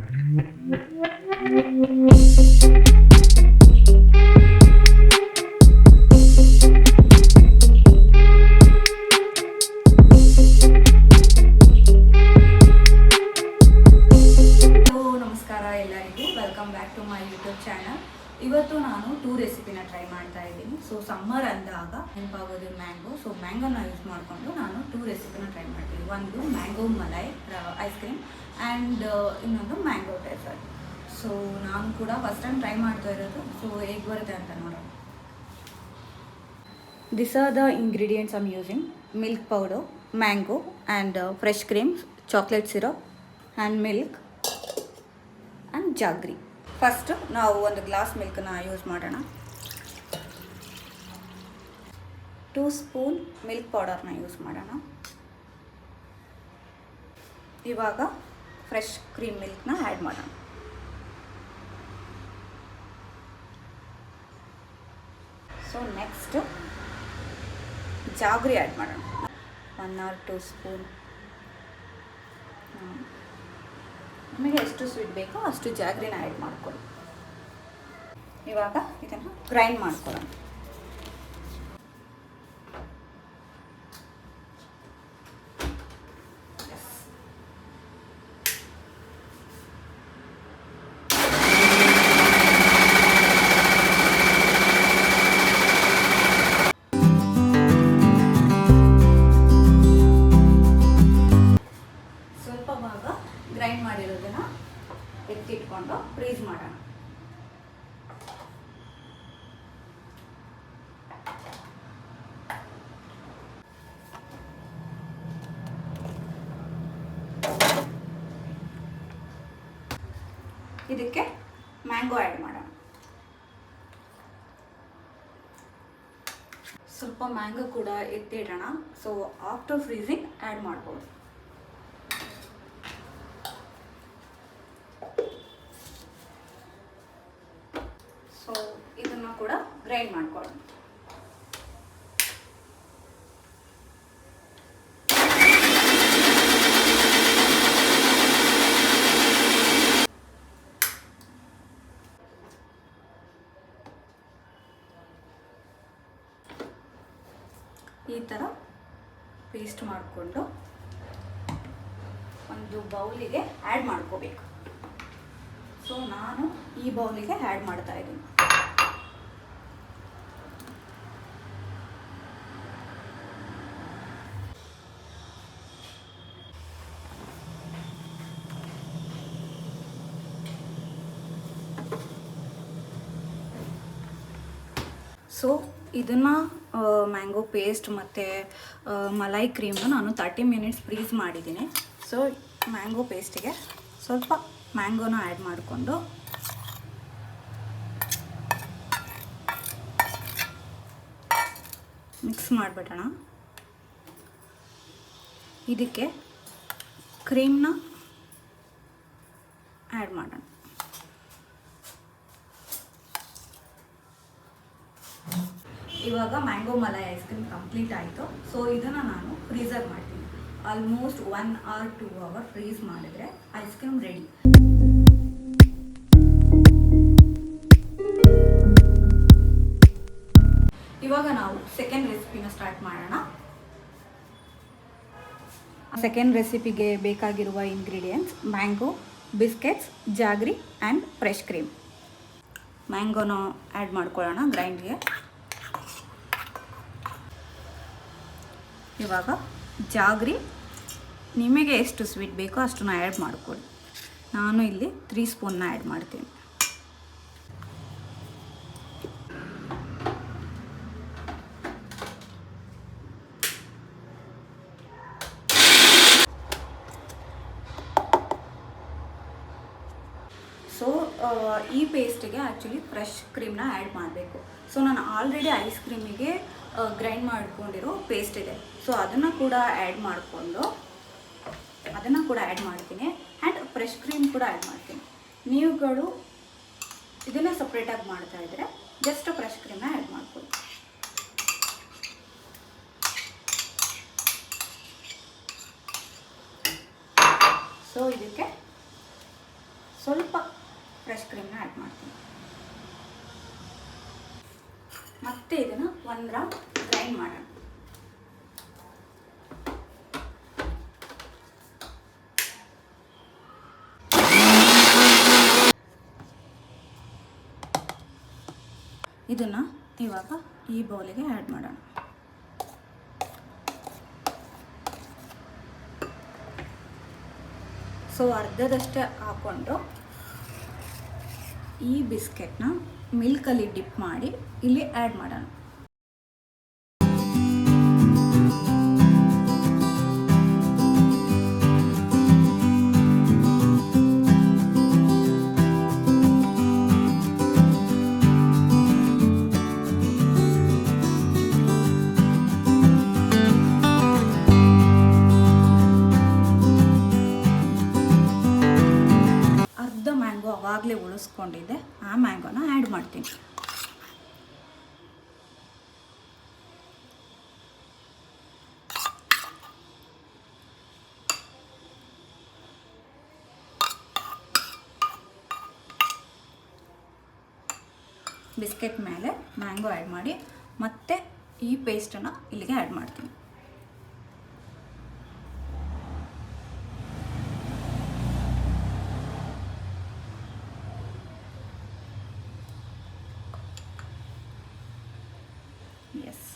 ನಮಸ್ಕಾರ ಎಲ್ಲರಿಗೂ, welcome back to my YouTube channel. ಇವತ್ತು ನಾನು 2 ರೆಸಿಪಿನ ಟ್ರೈ ಮಾಡ್ತಾ ಇದ್ದೀನಿ. ಸೊ ಸಮ್ಮರ್ ಅಂದಾಗ ನೆನಪಾಗೋದು ಮ್ಯಾಂಗೋ. ಸೊ ಮ್ಯಾಂಗೋನ ಯೂಸ್ ಮಾಡಿಕೊಂಡು ನಾನು 2 ರೆಸಿಪಿನ ಟ್ರೈ ಮಾಡ್ತೀನಿ. ಒಂದು mango malai ice cream and ಇನ್ನೊಂದು ಮ್ಯಾಂಗೋ ಡೆಸರ್ಟ್. ಸೊ ನಾನು ಕೂಡ ಫಸ್ಟ್ ಟೈಮ್ ಟ್ರೈ ಮಾಡ್ತಾ ಇರೋದು. ಸೊ ಹೇಗೆ ಬರುತ್ತೆ ಅಂತ ನೋಡೋಣ. These are the ingredients I'm using: milk powder, mango and fresh cream, chocolate syrup and milk and jaggery. First ನಾವು ಒಂದು ಗ್ಲಾಸ್ ಮಿಲ್ಕನ್ನ ಯೂಸ್ ಮಾಡೋಣ. 2 ಸ್ಪೂನ್ ಮಿಲ್ಕ್ ಪೌಡರ್ನ ಯೂಸ್ ಮಾಡೋಣ. ಇವಾಗ ಫ್ರೆಶ್ ಕ್ರೀಮ್ ಮಿಲ್ಕ್ನ ಆ್ಯಡ್ ಮಾಡೋಣ. ಸೊ ನೆಕ್ಸ್ಟ್ ಜಾಗ್ರಿ ಆ್ಯಡ್ ಮಾಡೋಣ. 1 or 2 spoon. ನಿಮಗೆ ಎಷ್ಟು ಸ್ವೀಟ್ ಬೇಕೋ ಅಷ್ಟು ಜಾಗ್ರಿನ ಆ್ಯಡ್ ಮಾಡ್ಕೊಳ್ಳಿ. ಇವಾಗ ಇದನ್ನು ಗ್ರೈಂಡ್ ಮಾಡ್ಕೊಳ್ಳೋಣ. ಗ್ರೈಂಡ್ ಮಾಡಿರೋದನ್ನ ಎತ್ತಿಟ್ಕೊಂಡು ಫ್ರೀಸ್ ಮಾಡೋಣ. ಇದಕ್ಕೆ ಮ್ಯಾಂಗೋ ಆ್ಯಡ್ ಮಾಡೋಣ. ಸ್ವಲ್ಪ ಮ್ಯಾಂಗೋ ಕೂಡ ಎತ್ತಿಡೋಣ. ಸೊ ಆಫ್ಟರ್ ಫ್ರೀಸಿಂಗ್ ಆ್ಯಡ್ ಮಾಡ್ಬೋದು. ಸೊ ಇದನ್ನು ಕೂಡ ಗ್ರೈಂಡ್ ಮಾಡ್ಕೊಳ್ಳೋಣ. ಈ ಥರ ಪೇಸ್ಟ್ ಮಾಡಿಕೊಂಡು ಒಂದು ಬೌಲಿಗೆ ಆ್ಯಡ್ ಮಾಡ್ಕೋಬೇಕು. ಸೊ ನಾನು ಈ ಬೌಲಿಗೆ ಆ್ಯಡ್ ಮಾಡ್ತಾ ಇದ್ದೀನಿ. ಸೊ ಇದನ್ನು ಮ್ಯಾಂಗೋ ಪೇಸ್ಟ್ ಮತ್ತು ಮಲೈ ಕ್ರೀಮ್ನ ನಾನು 30 ಮಿನಿಟ್ಸ್ ಫ್ರೀಸ್ ಮಾಡಿದ್ದೀನಿ. ಸೊ ಮ್ಯಾಂಗೋ ಪೇಸ್ಟಿಗೆ ಸ್ವಲ್ಪ ಮ್ಯಾಂಗೋನ ಆ್ಯಡ್ ಮಾಡಿಕೊಂಡು ಮಿಕ್ಸ್ ಮಾಡಿಬಿಡೋಣ. ಇದಕ್ಕೆ ಕ್ರೀಮ್ನ ಆ್ಯಡ್ ಮಾಡೋಣ. ಇವಾಗ mango malai ice cream complete ಆಯಿತು. ಸೊ ಇದನ್ನು ನಾನು ಫ್ರೀಸರ್ ಮಾಡ್ತೀನಿ. ಆಲ್ಮೋಸ್ಟ್ 1 or 2 hour ಫ್ರೀಸ್ ಮಾಡಿದರೆ ಐಸ್ ಕ್ರೀಮ್ ರೆಡಿ. ಇವಾಗ ನಾವು ಸೆಕೆಂಡ್ ರೆಸಿಪಿನ ಸ್ಟಾರ್ಟ್ ಮಾಡೋಣ. ಸೆಕೆಂಡ್ ರೆಸಿಪಿಗೆ ಬೇಕಾಗಿರುವ ingredients: mango, biscuits, jaggery and fresh cream. ಮ್ಯಾಂಗೋನ ಆ್ಯಡ್ ಮಾಡ್ಕೊಳ್ಳೋಣ ಗ್ರೈಂಡ್ಗೆ. ಇವಾಗ ಜಾಗ್ರಿ ನಿಮಗೆ ಎಷ್ಟು ಸ್ವೀಟ್ ಬೇಕೋ ಅಷ್ಟನ್ನು ಆ್ಯಡ್ ಮಾಡ್ಕೊಳ್ಳಿ. ನಾನು ಇಲ್ಲಿ 3 ಸ್ಪೂನ್ನ ಆ್ಯಡ್ ಮಾಡ್ತೀನಿ. ಸೊ ಈ ಪೇಸ್ಟಿಗೆ ಆ್ಯಕ್ಚುಲಿ ಫ್ರೆಶ್ ಕ್ರೀಮ್ನ ಆ್ಯಡ್ ಮಾಡಬೇಕು. ಸೊ ನಾನು ಆಲ್ರೆಡಿ ಐಸ್ ಕ್ರೀಮಿಗೆ ಗ್ರೈಂಡ್ ಮಾಡ್ಕೊಂಡಿರೋ ಪೇಸ್ಟ್ ಇದೆ. ಸೊ ಅದನ್ನು ಕೂಡ ಆ್ಯಡ್ ಮಾಡ್ತೀನಿ ಆ್ಯಂಡ್ ಫ್ರೆಶ್ ಕ್ರೀಮ್ ಕೂಡ ಆ್ಯಡ್ ಮಾಡ್ತೀನಿ. ನೀವುಗಳು ಇದನ್ನು ಸಪ್ರೇಟಾಗಿ ಮಾಡ್ತಾ ಇದ್ದರೆ ಜಸ್ಟ್ ಫ್ರೆಶ್ ಕ್ರೀಮ್ನ ಆ್ಯಡ್ ಮಾಡ್ಕೊಳ್ಳಿ. ಸೊ ಇದಕ್ಕೆ ಸ್ವಲ್ಪ ಫ್ರೆಶ್ ಕ್ರೀಮ್ನ ಆ್ಯಡ್ ಮಾಡ್ತೀನಿ. ಮತ್ತೆ ಇದನ್ನು 1 ರೌಂಡ್ ಗ್ರೈಂಡ್ ಮಾಡೋಣ. ಇದನ್ನು ಇವಾಗ ಈ ಬೌಲಿಗೆ ಆ್ಯಡ್ ಮಾಡೋಣ. ಸೊ ಅರ್ಧದಷ್ಟೇ ಹಾಕ್ಕೊಂಡು ಈ ಬಿಸ್ಕೆಟ್ನ ಮಿಲ್ಕಲ್ಲಿ ಡಿಪ್ ಮಾಡಿ ಇಲ್ಲಿ ಆ್ಯಡ್ ಮಾಡೋಣ. ಮ್ಯಾಂಗೋ ಅವಾಗಲೇ ಉಳಿಸ್ಕೊಂಡಿದ್ದೆ, ಆ ಮ್ಯಾಂಗೋನ ಆ್ಯಡ್ ಮಾಡ್ತೀನಿ. ಬಿಸ್ಕೆಟ್ ಮೇಲೆ ಮ್ಯಾಂಗೋ ಆ್ಯಡ್ ಮಾಡಿ ಮತ್ತೆ ಈ ಪೇಸ್ಟನ್ನು ಇಲ್ಲಿಗೆ ಆ್ಯಡ್ ಮಾಡ್ತೀನಿ. ಎಸ್.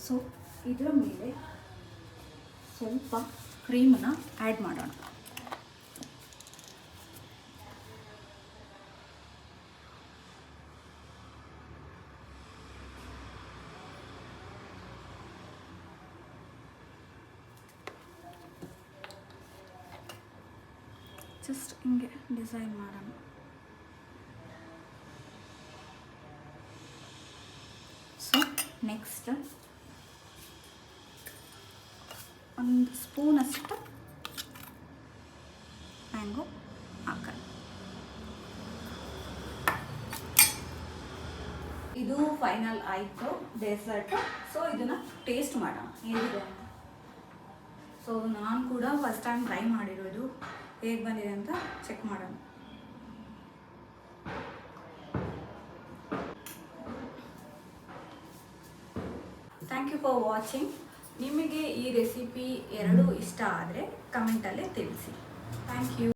ಸೊ ಇದರ ಮೇಲೆ ಸ್ವಲ್ಪ ಕ್ರೀಮನ್ನು ಆ್ಯಡ್ ಮಾಡೋಣ. ಜಸ್ಟ್ ಹಿಂಗೆ ಡಿಸೈನ್ ಮಾಡೋಣ. ಸೊ ನೆಕ್ಸ್ಟ್ 1 ಸ್ಪೂನಷ್ಟು ಮ್ಯಾಂಗೋ ಹಾಕೋಣ. ಇದು ಫೈನಲ್ ಆಯಿತು ಡೆಸರ್ಟ್. ಸೊ ಇದನ್ನು ಟೇಸ್ಟ್ ಮಾಡೋಣ ಹೇಗಿದೆ ಅಂತ. ಸೊ ನಾನು ಕೂಡ ಫಸ್ಟ್ ಟೈಮ್ ಟ್ರೈ ಮಾಡಿರೋದು, ಹೇಗೆ ಬಂದಿದೆ ಅಂತ ಚೆಕ್ ಮಾಡೋಣ. Thank you for watching. ನಿಮಗೆ ಈ ರೆಸಿಪಿ ಎರಡೂ ಇಷ್ಟ ಆದರೆ ಕಮೆಂಟಲ್ಲೇ ತಿಳಿಸಿ. Thank you.